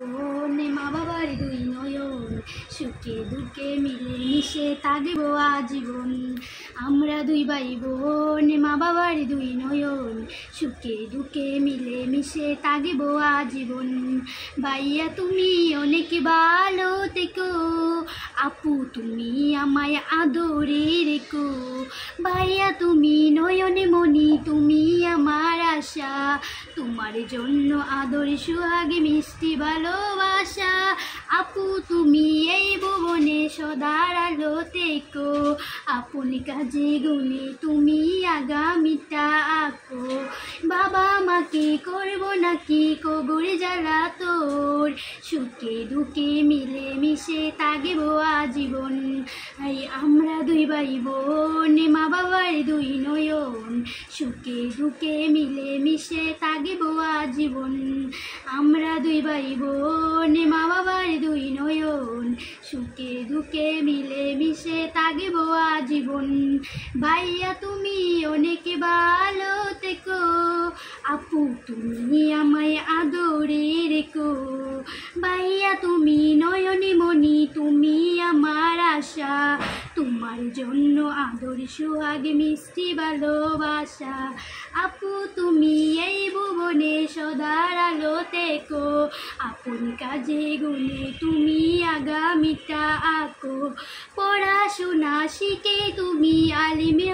নে মা বাবার দুই নয়ন, সুখে দুঃখে মিলে মিশে থাকবো আজীবন। আমরা দুই ভাই বোন, মা বাবার দুই নয়ন, সুখে দুঃখে মিলে মিশে থাকবো আজীবন। ভাইয়া তুমি অনেক ভালো থেকো, আপু তুমি আমায় আদরে রেখো। ভাইয়া তুমি নয়নে মনি, তুমি আমার আশা, তোমার জন্য আদর সুহাগে মিষ্টি ভালোবাসা। আপু তুমি এই ভুবনে সদার আলো থেকো, আপন কাজে গুণে তুমি আগামীটা আঁকো। বাবা মাকে করবো নাকি কবর জ্বালা তোর, সুখে দুঃখে মিলে মিশে থাকবো আজীবন। আমরা দুই ভাই বোন, মা বাবার দুই নয়ন, সুখে দুঃখে মিলে মিশে থাকবো আজীবন। আমরা দুই ভাই বোন, মা বাবার দুই নয়ন, সুখে দুঃখে মিলে মিশে থাকবো আজীবন। ভাইয়া তুমি অনেক ভালো থেকো, আপু তুমি আমায় আদরে রেখো। ভাইয়া তুমি নয়নে মনি, তুমি আমার আশা, তোমার জন্য আদর সোহাগ মিষ্টি ভালোবাসা। আপু তুমি এই ভুবনে সদার আলো থেকো, আপন কাজে গুণে তুমি আগামীটা আঁকো। পড়াশোনা শিখে তুমি আলিমে